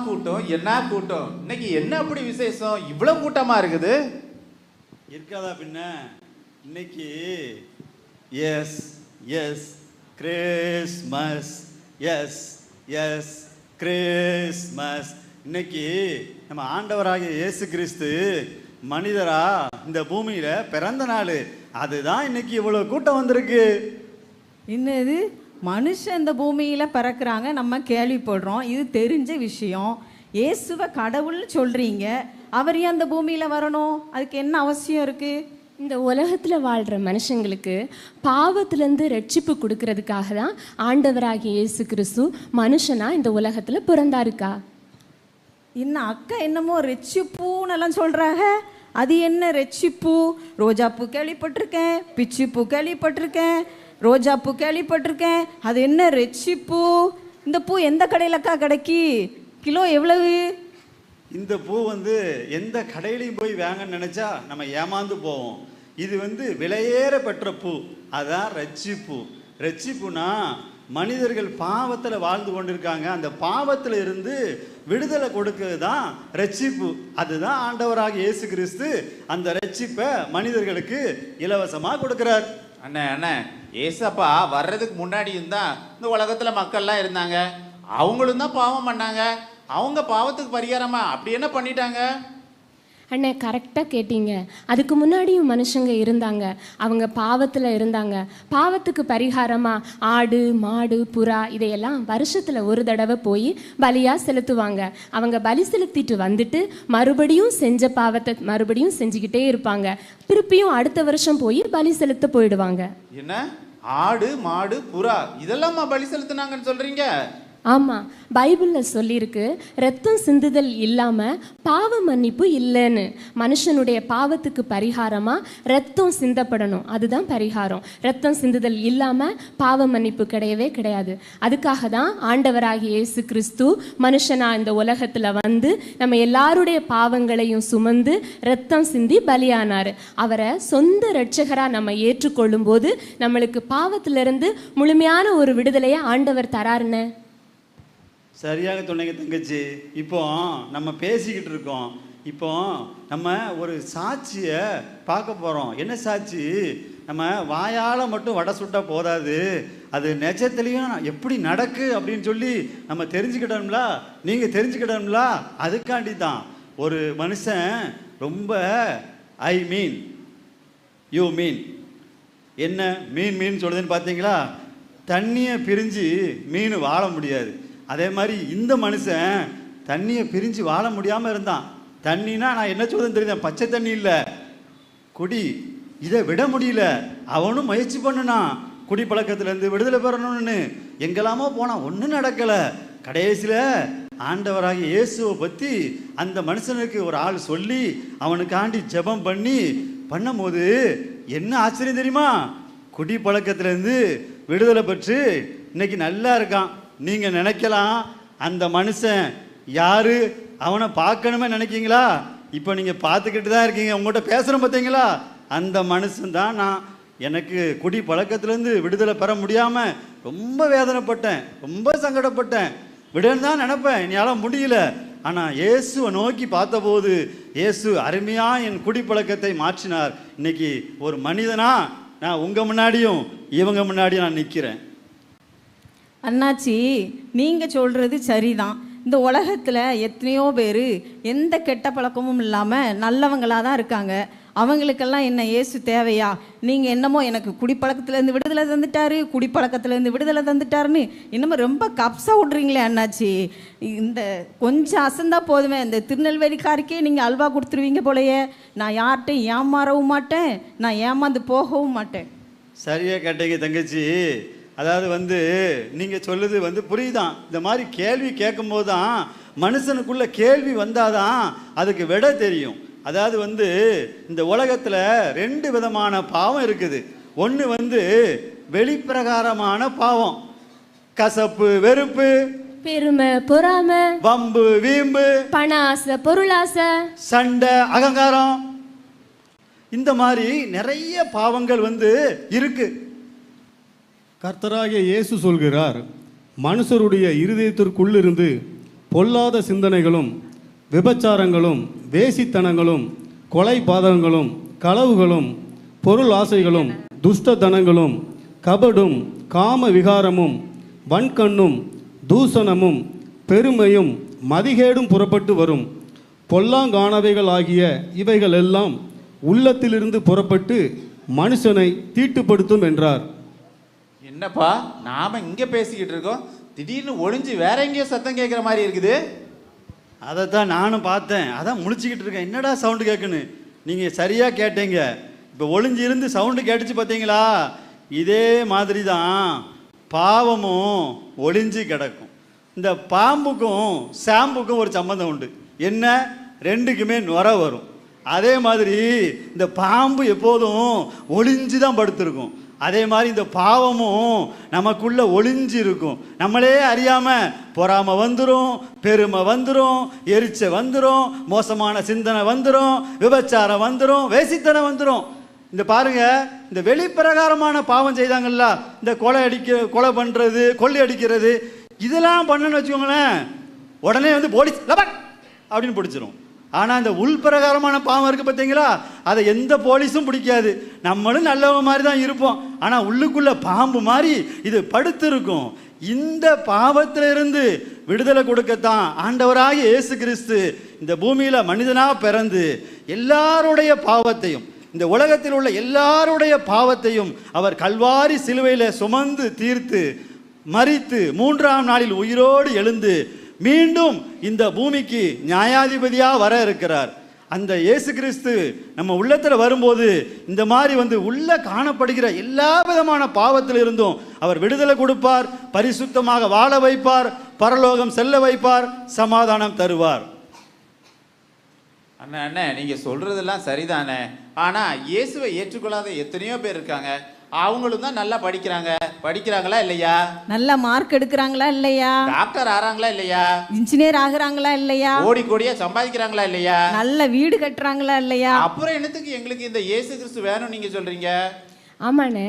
கூட்டம், என்ன கூட்டம்! இன்னைக்கு என்ன அப்படி விசேஷம்? இவ்வளவு கூட்டமா இருக்குது. இருக்காதா பின்ன? இன்னைக்கு S S Christmas, S S Christmas. இன்னைக்கு நம்ம ஆண்டவராகிய இயேசு கிறிஸ்து மனிதரா இந்த பூமியில பிறந்த நாள். அதுதான் இன்னைக்கு இவ்வளவு கூட்டம் வந்திருக்கு. என்னது, மனுஷன் இந்த பூமியில் பிறக்கிறாங்க, நம்ம கேள்விப்படுறோம், இது தெரிஞ்ச விஷயம். இயேசுவை கடவுள்னு சொல்கிறீங்க, அவர் ஏன் அந்த பூமியில் வரணும்? அதுக்கு என்ன அவசியம் இருக்குது? இந்த உலகத்தில் வாழ்கிற மனுஷங்களுக்கு பாவத்திலேருந்து ரட்சிப்பு கொடுக்கறதுக்காக தான் ஆண்டவராகிய இயேசு கிறிஸ்து மனுஷனாக இந்த உலகத்தில் பிறந்தாருக்கா. இன்னும் அக்கா என்னமோ ரெச்சிப்பூன்னெல்லாம் சொல்கிறாங்க. அது என்ன ரெச்சிப்பூ? ரோஜாப்பூ கேள்விப்பட்டிருக்கேன், பிச்சிப்பூ கேள்விப்பட்டிருக்கேன், ரோஜாப்பூ கேள்விப்பட்டிருக்கேன். அது என்ன ரெச்சிப்பூ? இந்த பூ எந்த கடையிலக்கா கிடைக்கி? கிலோ எவ்வளவு? இந்த பூ எந்த கடையிலையும் போய் வாங்கன்னு நினச்சா நம்ம ஏமாந்து போவோம். இது விலையேற பெற்ற பூ, அதான் ரட்சிப்பூ. ரட்சிப்புனா மனிதர்கள் பாவத்தில் வாழ்ந்து கொண்டிருக்காங்க, அந்த பாவத்தில் இருந்து விடுதலை கொடுக்கிறது தான் ரட்சிப்பு. அதுதான் ஆண்டவராக இயேசு கிறிஸ்து அந்த ரட்சிப்பை மனிதர்களுக்கு இலவசமாக கொடுக்கிறார். அண்ணே அண்ணே, ஏசப்பா வர்றதுக்கு முன்னாடியும் தான் இந்த உலகத்துல மக்கள்லாம் இருந்தாங்க. அவங்களும் தான் பாவம் பண்ணாங்க. அவங்க பாவத்துக்கு பரிகாரமா அப்படி என்ன பண்ணிட்டாங்க? அண்ணே, கரெக்டாக கேட்டீங்க. அதுக்கு முன்னாடியும் மனுஷங்க இருந்தாங்க, அவங்க பாவத்தில் இருந்தாங்க. பாவத்துக்கு பரிகாரமாக ஆடு மாடு புறா இதையெல்லாம் வருஷத்தில் ஒரு தடவை போய் பலியாக செலுத்துவாங்க. அவங்க பலி செலுத்திட்டு வந்துட்டு மறுபடியும் செஞ்ச பாவத்தை மறுபடியும் செஞ்சுக்கிட்டே இருப்பாங்க. திருப்பியும் அடுத்த வருஷம் போய் பலி செலுத்த போயிடுவாங்க. என்ன, ஆடு மாடு புறா இதெல்லாம் பலி செலுத்தினாங்கன்னு சொல்றீங்க? ஆமாம், பைபிளில் சொல்லியிருக்கு, ரத்தம் சிந்துதல் இல்லாமல் பாவ மன்னிப்பு இல்லைன்னு. மனுஷனுடைய பாவத்துக்கு பரிகாரமாக ரத்தம் சிந்தப்படணும், அதுதான் பரிகாரம். ரத்தம் சிந்துதல் இல்லாமல் பாவ மன்னிப்பு கிடையவே கிடையாது. அதுக்காக தான் ஆண்டவராகிய இயேசு கிறிஸ்து மனுஷனாக இந்த உலகத்தில் நம்ம எல்லாருடைய பாவங்களையும் சுமந்து ரத்தம் சிந்தி பலியானார். அவரை சொந்த இரட்சகராக நம்ம ஏற்றுக்கொள்ளும் போது நம்மளுக்கு பாவத்திலிருந்து முழுமையான ஒரு விடுதலையை ஆண்டவர் தராருன்னு. சரியாக சொன்னீங்க தங்கச்சி. இப்போ நம்ம பேசிக்கிட்டு இருக்கோம், இப்போ நம்ம ஒரு சாட்சியை பார்க்க போகிறோம். என்ன சாட்சி? நம்ம வாயால் மட்டும் வடை சுட்டா போதாது, அது நிஜத்துலேயும் எப்படி நடக்கு அப்படின்னு சொல்லி நம்ம தெரிஞ்சுக்கிட்டோம்ல, நீங்கள் தெரிஞ்சுக்கிட்டோம்ல. அதுக்காண்டி தான் ஒரு மனுஷன் ரொம்ப ஐ மீன் யூ மீன் என்ன மீன் சொல்லுதுன்னு பார்த்தீங்களா? தண்ணியை பிரிஞ்சு மீன் வாழ முடியாது. அதே மாதிரி இந்த மனுஷன் தண்ணியை பிரிஞ்சு வாழ முடியாமல் இருந்தான். தண்ணினா நான் என்ன சொல்றேன்னு தெரியுது, பச்சை தண்ணி இல்லை, குடி. இதை விட முடியல. அவனும் முயற்சி பண்ணுனான் குடி பழக்கத்திலேருந்து விடுதலை பெறணும்னு. எங்கெல்லாமோ போனான், ஒன்றும் நடக்கலை. கடைசியில் ஆண்டவராகிய இயேசுவை பற்றி அந்த மனுஷனுக்கு ஒரு ஆள் சொல்லி அவனுக்காண்டி ஜெபம் பண்ணும்போது என்ன ஆச்சரியம் தெரியுமா? குடி பழக்கத்திலேருந்து விடுதலை பெற்று இன்னைக்கு நல்லா இருக்கான். நீங்கள் நினைக்கலாம் அந்த மனுஷன் யாரு, அவனை பார்க்கணுமே நினைக்கிங்களா? இப்போ நீங்கள் பார்த்துக்கிட்டு தான் இருக்கீங்க, உங்கள்கிட்ட பேசுகிறேன் பார்த்தீங்களா? அந்த மனுஷன் தான் நான். எனக்கு குடி பழக்கத்திலேருந்து விடுதலை பெற முடியாமல் ரொம்ப வேதனைப்பட்டேன், ரொம்ப சங்கடப்பட்டேன். விடன்னு தான் நினைப்பேன், என்னால் முடியல. ஆனால் இயேசுவை நோக்கி பார்த்தபோது இயேசு அருமையாக என் குடி பழக்கத்தை மாற்றினார். இன்னைக்கு ஒரு மனிதனா நான் உங்கள் முன்னாடியும் இவங்க முன்னாடியும் நான் நிற்கிறேன். அண்ணாச்சி, நீங்கள் சொல்கிறது சரிதான். இந்த உலகத்தில் எத்தனையோ பேர் எந்த கெட்ட பழக்கமும் இல்லாமல் நல்லவங்களாக தான் இருக்காங்க. அவங்களுக்கெல்லாம் என்ன இயேசு தேவையா? நீங்கள் என்னமோ எனக்கு குடிப்பழக்கத்துலேருந்து விடுதலை தந்துட்டாரு, குடிப்பழக்கத்துலேருந்து விடுதலை தந்துட்டாருன்னு இன்னமும் ரொம்ப கப்ஸாக விட்றீங்களே அண்ணாச்சி. இந்த கொஞ்சம் அசந்தா போதுமே, இந்த திருநெல்வேலிக்காருக்கே நீங்கள் அல்வா கொடுத்துருவீங்க போலையே. நான் யார்கிட்டையும் ஏமாறவும் மாட்டேன், நான் ஏமாந்து போகவும் மாட்டேன். சரியாக கேட்டீங்க தங்கச்சி. அதாவது நீங்கள் சொல்லுது புரியுதான். இந்த மாதிரி கேள்வி கேட்கும்போது தான் மனுஷனுக்குள்ள கேள்வி வந்தாதான் அதுக்கு விட தெரியும். அதாவது இந்த உலகத்தில் 2 விதமான பாவம் இருக்குது. ஒன்று வெளிப்பிரகாரமான பாவம், கசப்பு வெறுப்பு, பெருமை பொறாமை, வம்பு வீம்பு, பண ஆசை பொருளாசை, சண்டை அகங்காரம். இந்த மாதிரி நிறைய பாவங்கள் இருக்கு. கர்த்தராகிய இயேசு சொல்கிறார், மனுஷருடைய இருதயத்திற்குள்ளிருந்து பொல்லாத சிந்தனைகளும் விபச்சாரங்களும் வேசித்தனங்களும் கொலை பாதகங்களும் களவுகளும் பொருள் ஆசைகளும் துஷ்டத்தனங்களும் கபடும் காம விகாரமும் வன்கண்ணும் தூசணமும் பெருமையும் மதிகேடும் புறப்பட்டு வரும். பொல்லாங்கானவைகள் ஆகிய இவைகள் எல்லாம் உள்ளத்திலிருந்து புறப்பட்டு மனுஷனை தீட்டுப்படுத்தும் என்றார். என்னப்பா நாம இங்க பேசிக்கிட்டு இருக்கோம், திடீர்னு ஒளிஞ்சு வேற எங்கேயோ சத்தம் கேட்குற மாதிரி இருக்குது. அதைத்தான் நானும் பார்த்தேன், அதான் முழிச்சுக்கிட்டு இருக்கேன், என்னடா சவுண்டு கேட்குன்னு. நீங்கள் சரியாக கேட்டீங்க. இப்போ ஒளிஞ்சு இருந்து சவுண்டு கேட்டுச்சு பார்த்தீங்களா? இதே மாதிரி தான் பாவமும் ஒளிஞ்சு கிடக்கும். இந்த பாம்புக்கும் ஷாம்புக்கும் ஒரு சம்பந்தம் உண்டு. என்ன? ரெண்டுக்குமே நுர வரும். அதே மாதிரி இந்த பாம்பு எப்போதும் ஒளிஞ்சு தான் படுத்திருக்கும். அதே மாதிரி இந்த பாவமும் நமக்குள்ள ஒளிஞ்சு இருக்கும். நம்மளே அறியாமல் பொறாமை வந்துடும், பெருமை வந்துடும், எரிச்சை வந்துடும், மோசமான சிந்தனை வந்துடும், விபச்சாரம் வந்துடும், வேசித்தனம் வந்துடும். இந்த பாருங்க, இந்த வெளிப்பிரகாரமான பாவம் செய்தாங்கல்ல, இந்த கொலை பண்ணுறது, கொள்ளை அடிக்கிறது, இதெல்லாம் பண்ணணும்னு வச்சுக்கோங்களேன், உடனே வந்து போலீஸ் லபக் அப்படின்னு பிடிச்சிரும். ஆனால் இந்த உள்பிரகாரமான பாவம் இருக்குது பார்த்தீங்களா, அதை எந்த போலீஸும் பிடிக்காது. நம்மளும் நல்லவங்க மாதிரி தான் இருப்போம், ஆனால் உள்ளுக்குள்ள பாம்பு மாதிரி இது படுத்திருக்கும். இந்த பாவத்திலிருந்து விடுதலை கொடுக்கத்தான் ஆண்டவராகிய இயேசு கிறிஸ்து இந்த பூமியில் மனிதனாக பிறந்து எல்லாருடைய பாவத்தையும், இந்த உலகத்தில் உள்ள எல்லாருடைய பாவத்தையும் அவர் கல்வாரி சிலுவையில் சுமந்து தீர்த்து மரித்து 3ஆம் நாளில் உயிரோடு எழுந்து மீண்டும் இந்த பூமிக்கு நியாயாதிபதியாக வர இருக்கிறார். அந்த இயேசு கிறிஸ்து நம்ம உள்ளத்தில் வரும்போது இந்த மாதிரி வந்து உள்ள காணப்படுகிற எல்லா விதமான பாவத்தில் இருந்தும் அவர் விடுதலை கொடுப்பார், பரிசுத்தமாக வாழ வைப்பார், பரலோகம் செல்ல வைப்பார், சமாதானம் தருவார். அண்ணா அண்ணே, நீங்க சொல்றதெல்லாம் சரிதானே. ஆனா இயேசுவை ஏற்றுக்கொள்ளாத எத்தனையோ பேர் இருக்காங்க. அவங்களும் தான் நல்லா படிக்கிறாங்களா இல்லையா? நல்ல மார்க் எடுக்கிறாங்களா இல்லையா? டாக்டர் ஆறாங்களா இல்லையா? இன்ஜினியர் ஆகுறாங்களா இல்லையா? கோடியா சம்பாதிக்கிறாங்களா இல்லையா? நல்ல வீடு கட்டுறாங்களா இல்லையா? அப்புறம் என்னத்துக்கு எங்களுக்கு இந்த இயேசு கிறிஸ்து வேணும் நீங்க சொல்றீங்க? ஆமாண்ணே,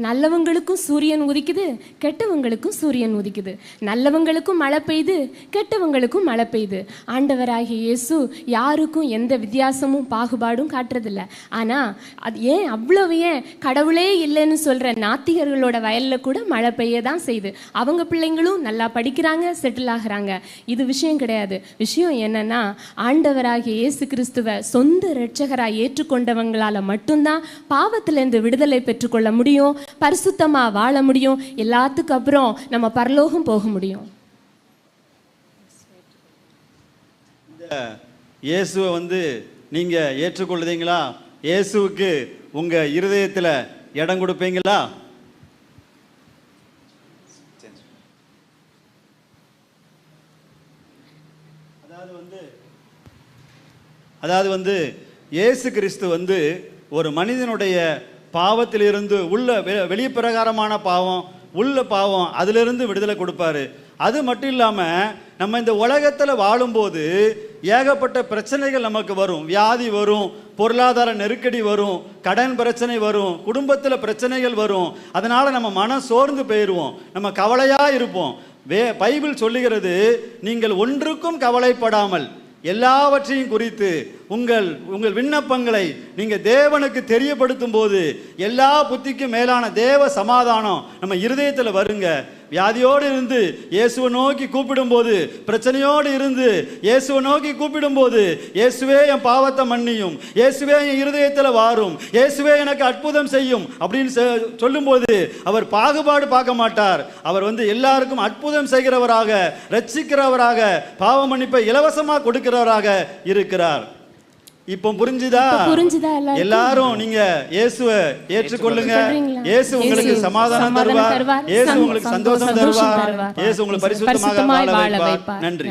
நல்லவங்களுக்கும் சூரியன் உதிக்குது, கெட்டவங்களுக்கும் சூரியன் உதிக்குது. நல்லவங்களுக்கும் மழை பெய்யுது, கெட்டவங்களுக்கும் மழை பெய்யுது. ஆண்டவராகிய இயேசு யாருக்கும் எந்த வித்தியாசமும் பாகுபாடும் காட்டுறதில்ல. ஆனால் அது ஏன் அவ்வளவு ஏன் கடவுளே இல்லைன்னு சொல்கிற நாத்திகர்களோட வயலில் கூட மழை பெய்ய தான் செய்யுது. அவங்க பிள்ளைங்களும் நல்லா படிக்கிறாங்க, செட்டில் ஆகுறாங்க. இது விஷயம் கிடையாது. விஷயம் என்னன்னா, ஆண்டவராகிய இயேசு கிறிஸ்துவை சொந்த இரட்சகராக ஏற்றுக்கொண்டவங்களால மட்டும்தான் பாவத்திலேருந்து விடுதலை பெற்றுக்கொள்ள முடியும், பரிசுத்தமா வாழ முடியும், எல்லாத்துக்கு அப்புறம் நம்ம பரலோகம் போக முடியும். இயேசுவை வந்து நீங்க ஏற்றுக்கொள்ளுதீங்களா? இயேசுவுக்கு உங்க இருதயத்தில் இடம் கொடுப்பீங்களா? அதாவது வந்து இயேசு கிறிஸ்து வந்து ஒரு மனிதனுடைய பாவத்திலிருந்து உள்ள வெளிய பிரகாரமான பாவம், உள்ள பாவம், அதிலிருந்து விடுதலை கொடுப்பாரு. அது மட்டும் இல்லாமல் நம்ம இந்த உலகத்தில் வாழும்போது ஏகப்பட்ட பிரச்சனைகள் நமக்கு வரும். வியாதி வரும், பொருளாதார நெருக்கடி வரும், கடன் பிரச்சனை வரும், குடும்பத்தில் பிரச்சனைகள் வரும். அதனால் நம்ம மனம் சோர்ந்து போயிடுவோம், நம்ம கவலையாக இருப்போம். பைபிள் சொல்லுகிறது, நீங்கள் ஒன்றுக்கும் கவலைப்படாமல் எல்லாவற்றையும் குறித்து உங்கள் விண்ணப்பங்களை நீங்கள் தேவனுக்கு தெரியப்படுத்தும் போது எல்லா புத்திக்கும் மேலான தேவ சமாதானம் நம்ம இருதயத்தில் வருங்க. வியாதியோடு இருந்து இயேசுவை நோக்கி கூப்பிடும்போது, பிரச்சனையோடு இருந்து இயேசுவை நோக்கி கூப்பிடும்போது, இயேசுவே என் பாவத்தை மன்னியும், இயேசுவே என் இருதயத்தில் வாரும், இயேசுவே எனக்கு அற்புதம் செய்யும் அப்படின்னு சொல்லும்போது அவர் பாகுபாடு பார்க்க மாட்டார். அவர் வந்து எல்லாருக்கும் அற்புதம் செய்கிறவராக, ரட்சிக்கிறவராக, பாவ மன்னிப்பை இலவசமாக கொடுக்கிறவராக இருக்கிறார். இப்போ புரிஞ்சுதா? எல்லாரும் நீங்க இயேசுவை ஏற்றுக்கொள்ளுங்க. இயேசு உங்களுக்கு சமாதானம் தருவார், இயேசு உங்களுக்கு சந்தோஷம் தருவார், இயேசு உங்களுக்கு பரிசுத்தமாக வாழ வைப்பார். நன்றி.